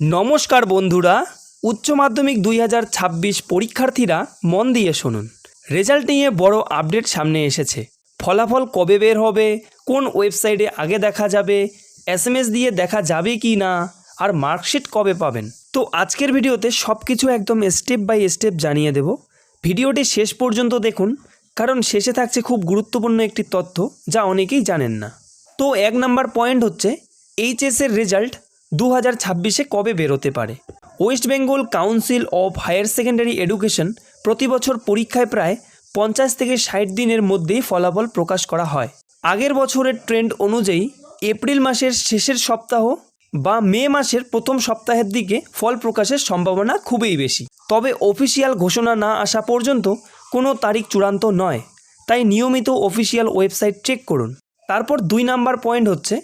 নমস্কার বন্ধুরা, উচ্চ মাধ্যমিক 2026 পরীক্ষার্থীরা মন দিয়ে শুনুন। রেজাল্ট নিয়ে বড় আপডেট সামনে এসেছে। ফলাফল কবে বের হবে, কোন ওয়েবসাইটে আগে দেখা যাবে, SMS দিয়ে দেখা যাবে কি না, আর মার্কশিট কবে পাবেন। তো আজকের ভিডিওতে সব কিছু একদম স্টেপ বাই স্টেপ জানিয়ে দেব। ভিডিওটি শেষ পর্যন্ত দেখুন, কারণ শেষে থাকছে খুব গুরুত্বপূর্ণ একটি তথ্য যা অনেকেই জানেন না। তো 1 নম্বর পয়েন্ট হচ্ছে এইচএসের রেজাল্ট 2026-এ কবে বেরোতে পারে। West Bengal Council of Higher Secondary Education প্রতি বছর পরীক্ষায় প্রায় 50 থেকে 60 দিনের মধ্যেই ফলাফল প্রকাশ করা হয়। আগের বছরের ট্রেন্ড অনুযায়ী এপ্রিল মাসের শেষের সপ্তাহ বা মে মাসের প্রথম সপ্তাহের দিকে ফল প্রকাশের সম্ভাবনা খুবই বেশি। তবে অফিসিয়াল ঘোষণা না আসা পর্যন্ত কোনো তারিখ চূড়ান্ত নয়, তাই নিয়মিত অফিসিয়াল ওয়েবসাইট চেক করুন। তারপর 2 নাম্বার পয়েন্ট হচ্ছে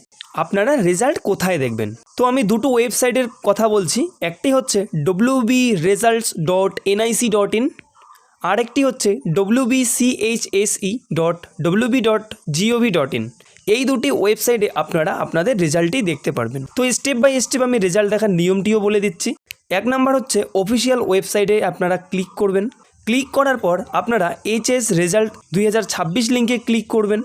আপনারা রেজাল্ট কোথায় দেখবেন। তো আমি দুটো ওয়েবসাইটের কথা বলছি, একটি হচ্ছে wbresults.nic.in, আরেকটি হচ্ছে wbchse.wb.gov.in। এই দুটি ওয়েবসাইটে আপনারা আপনাদের রেজাল্টই দেখতে পারবেন। তো স্টেপ বাই স্টেপ আমি রেজাল্ট দেখার নিয়মটিও বলে দিচ্ছি। 1 নাম্বার হচ্ছে অফিসিয়াল ওয়েবসাইটে আপনারা ক্লিক করবেন। ক্লিক করার পর আপনারা এইচএস রেজাল্ট 2026 লিঙ্কে ক্লিক করবেন।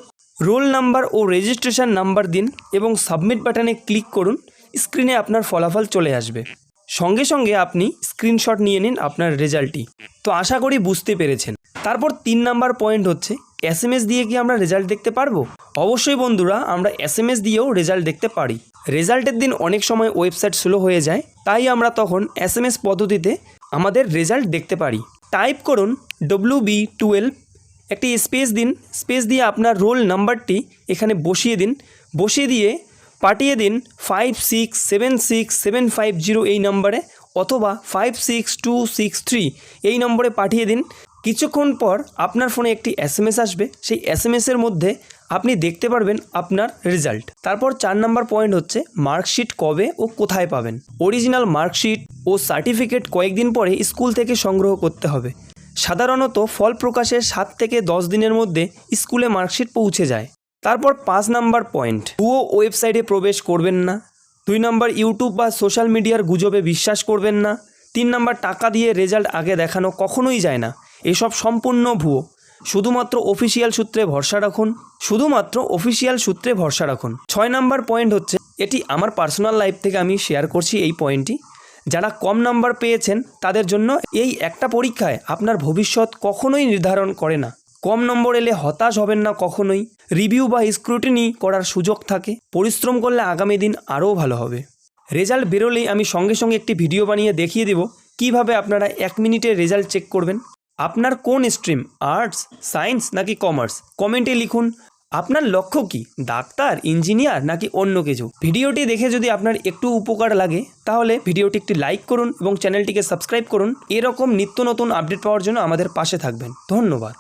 রোল নাম্বার ও রেজিস্ট্রেশন নাম্বার দিন এবং সাবমিট বাটনে ক্লিক করুন। স্ক্রিনে আপনার ফলাফল চলে আসবে। সঙ্গে সঙ্গে আপনি স্ক্রিনশট নিয়ে নিন আপনার রেজাল্টটি। তো আশা করি বুঝতে পেরেছেন। তারপর 3 নাম্বার পয়েন্ট হচ্ছে SMS দিয়ে কি আমরা রেজাল্ট দেখতে পারবো? অবশ্যই বন্ধুরা, আমরা SMS দিয়েও রেজাল্ট দেখতে পারি। রেজাল্টের দিন অনেক সময় ওয়েবসাইট স্লো হয়ে যায়, তাই আমরা তখন SMS পদ্ধতিতে আমাদের রেজাল্ট দেখতে পারি। টাইপ করুন WB12, একটি স্পেস দিন, স্পেস দিয়ে আপনার রোল নাম্বারটি এখানে বসিয়ে দিন, বসিয়ে দিয়ে পাঠিয়ে দিন 567675 এই নম্বরে, অথবা 56263 এই নম্বরে পাঠিয়ে দিন। কিছুক্ষণ পর আপনার ফোনে একটি SMS আসবে। সেই SMSের মধ্যে আপনি দেখতে পারবেন আপনার রেজাল্ট। তারপর 4 নাম্বার পয়েন্ট হচ্ছে মার্কশিট কবে ও কোথায় পাবেন। অরিজিনাল মার্কশিট ও সার্টিফিকেট কয়েকদিন পরে স্কুল থেকে সংগ্রহ করতে হবে। সাধারণত ফল প্রকাশের 7 থেকে 10 দিনের মধ্যে স্কুলে মার্কশিট পৌঁছে যায়। তারপর 5 নাম্বার পয়েন্ট, ভুয়ো ওয়েবসাইটে প্রবেশ করবেন না। 2 নাম্বার, ইউটিউব বা সোশ্যাল মিডিয়ার গুজবে বিশ্বাস করবেন না। 3 নাম্বার, টাকা দিয়ে রেজাল্ট আগে দেখানো কখনোই যায় না, এসব সম্পূর্ণ ভুয়ো। শুধুমাত্র অফিসিয়াল সূত্রে ভরসা রাখুন, 6 নাম্বার পয়েন্ট হচ্ছে, এটি আমার পার্সোনাল লাইফ থেকে আমি শেয়ার করছি এই পয়েন্টটি। যারা কম নাম্বার পেয়েছেন তাদের জন্য এই একটা পরীক্ষায় আপনার ভবিষ্যৎ কখনোই নির্ধারণ করে না। কম নম্বর এলে হতাশ হবেন না কখনোই। রিভিউ বা স্ক্রুটিনি করার সুযোগ থাকে। পরিশ্রম করলে আগামী দিন আরও ভালো হবে। রেজাল্ট বেরোলেই আমি সঙ্গে সঙ্গে একটি ভিডিও বানিয়ে দেখিয়ে দেব কিভাবে আপনারা 1 মিনিটে রেজাল্ট চেক করবেন। আপনার কোন স্ট্রিম, আর্টস, সায়েন্স নাকি কমার্স, কমেন্টে লিখুন। আপনার লক্ষ্য কি, ডাক্তার, ইঞ্জিনিয়ার নাকি অন্য কিছু। ভিডিওটি দেখে যদি আপনার একটু উপকার লাগে তাহলে ভিডিওটি একটি লাইক করুন এবং চ্যানেলটিকে সাবস্ক্রাইব করুন। এরকম নিত্য নতুন আপডেট পাওয়ার জন্য আমাদের পাশে থাকবেন। ধন্যবাদ।